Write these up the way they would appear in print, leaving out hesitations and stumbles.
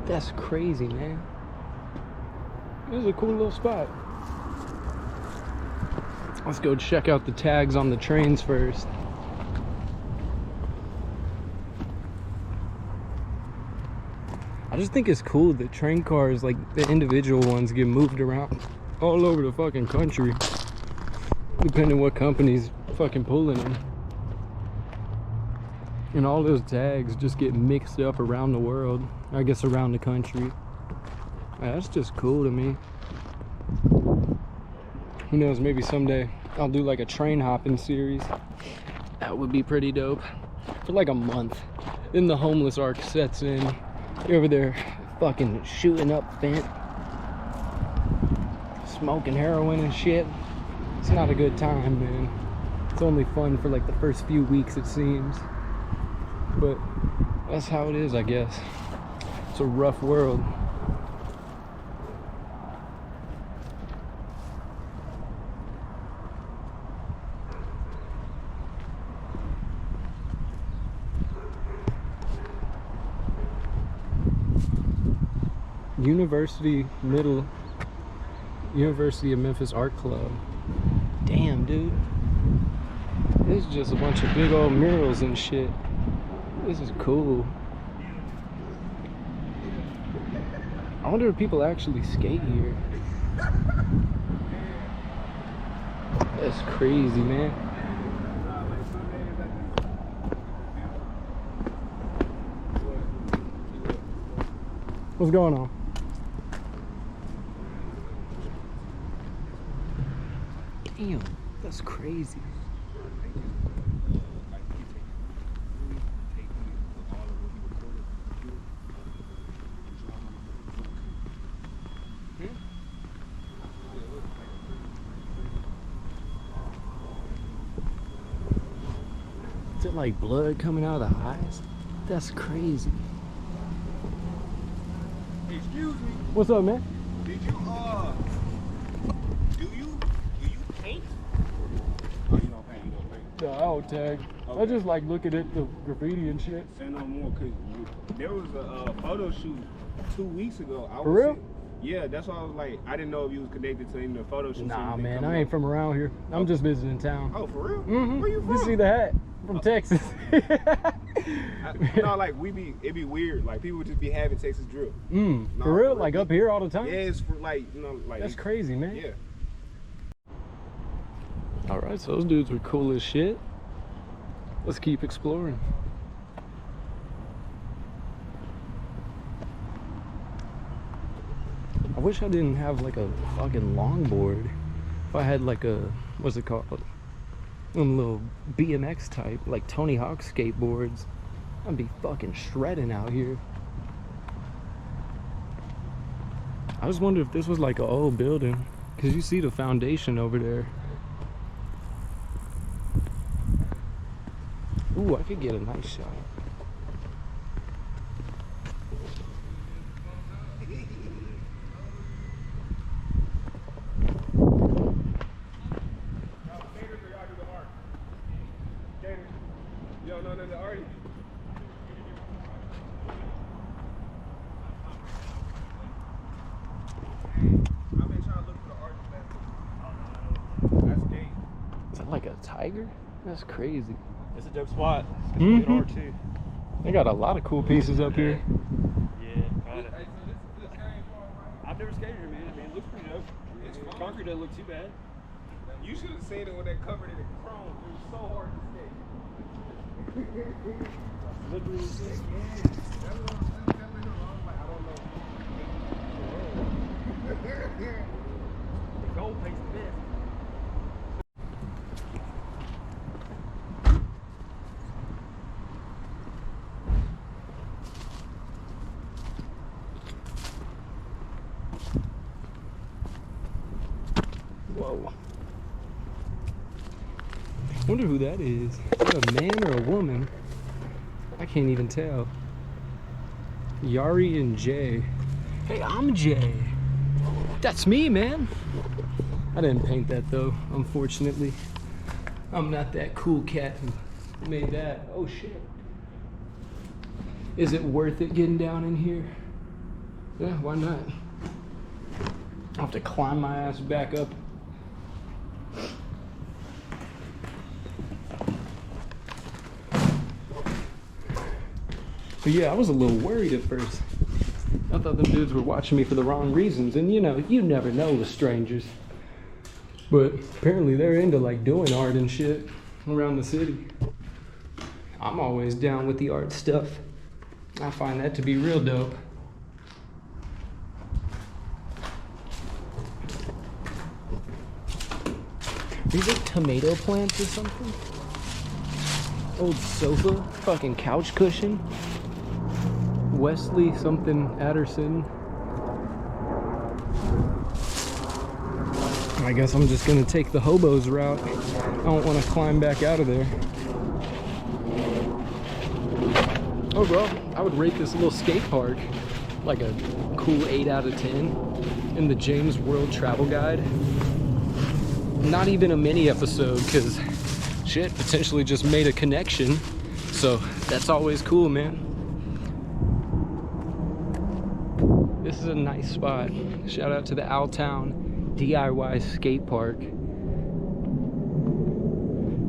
That's crazy, man. This is a cool little spot. Let's go check out the tags on the trains first. I just think it's cool that train cars, like the individual ones, get moved around all over the fucking country, depending what company's fucking pulling them. And all those tags just get mixed up around the world, I guess around the country. Yeah, that's just cool to me. Who knows, maybe someday I'll do like a train hopping series. That would be pretty dope. For like a month. Then the homeless arc sets in. You're over there fucking shooting up Fent, smoking heroin and shit. It's not a good time, man. It's only fun for like the first few weeks, it seems. But that's how it is, I guess. It's a rough world. University of Memphis Art Club. Damn, dude. This is just a bunch of big old murals and shit. This is cool. I wonder if people actually skate here. That's crazy, man. What's going on? Damn, that's crazy. Is it like blood coming out of the eyes? That's crazy. Excuse me. What's up, man? Did you do you paint? Oh, you don't paint. You don't paint. The out tag. Okay. I just like looking at the graffiti and shit. Say no more, cause there was a photo shoot 2 weeks ago. For real? Yeah, that's why I was like, I didn't know if you was connected to any of the photo shoots. Nah, man, I ain't from around here. I'm just visiting town. Oh, for real? Mm-hmm. Where you from? You see the hat? From Texas. No, like it'd be weird. Like people would just be having Texas drill. No, for real? Like up here all the time? Yeah, it's for like, you know, like. That's crazy, man. Yeah. All right, so those dudes were cool as shit. Let's keep exploring. I wish I didn't have like a fucking longboard. If I had like a, what's it called? One little BMX type, like Tony Hawk skateboards. I'd be fucking shredding out here. I just wonder if this was like an old building, because you see the foundation over there. Ooh, I could get a nice shot. Is that like a tiger? That's crazy. It's a dope spot. It's really hard too. They got a lot of cool pieces up here. Yeah, got it. I've never skated here, man. I mean, it looks pretty dope. Concrete doesn't look too bad. You should have seen it when they covered it in chrome. It was so hard to skate. Literally, Yeah. That's what I'm telling him. I was like, I don't know. the gold pays the best. Whoa. Wonder who that is. Is that a man or a woman? I can't even tell. Yari and Jay. Hey, I'm Jay. That's me, man. I didn't paint that though, unfortunately. I'm not that cool cat who made that. Oh shit. Is it worth it getting down in here? Yeah, why not? I'll have to climb my ass back up. But yeah, I was a little worried at first. I thought them dudes were watching me for the wrong reasons. And you know, you never know with strangers. But apparently they're into like doing art and shit around the city. I'm always down with the art stuff. I find that to be real dope. These like tomato plants or something? Old sofa, fucking couch cushion. Wesley something Adderson. I guess I'm just gonna take the hobos route. I don't want to climb back out of there. Oh well, I would rate this little skate park like a cool 8 out of 10 in the James World Travel Guide. Not even a mini episode, because shit, potentially just made a connection. So that's always cool, man. This is a nice spot. Shout out to the Owltown DIY skate park.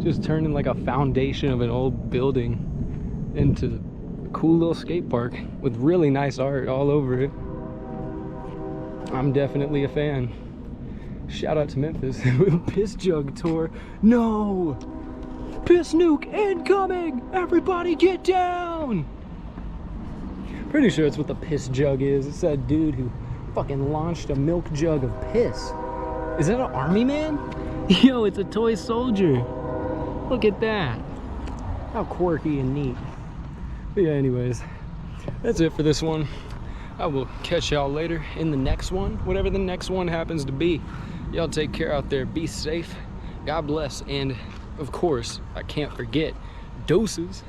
Just turning like a foundation of an old building into a cool little skate park with really nice art all over it. I'm definitely a fan. Shout out to Memphis with a piss jug tour. No! Piss nuke incoming! Everybody get down! Pretty sure it's what the piss jug is. It's that dude who fucking launched a milk jug of piss. Is that an army man? Yo, it's a toy soldier. Look at that. How quirky and neat. But yeah, anyways, that's it for this one. I will catch y'all later in the next one, whatever the next one happens to be. Y'all take care out there. Be safe. God bless. And of course, I can't forget, doses.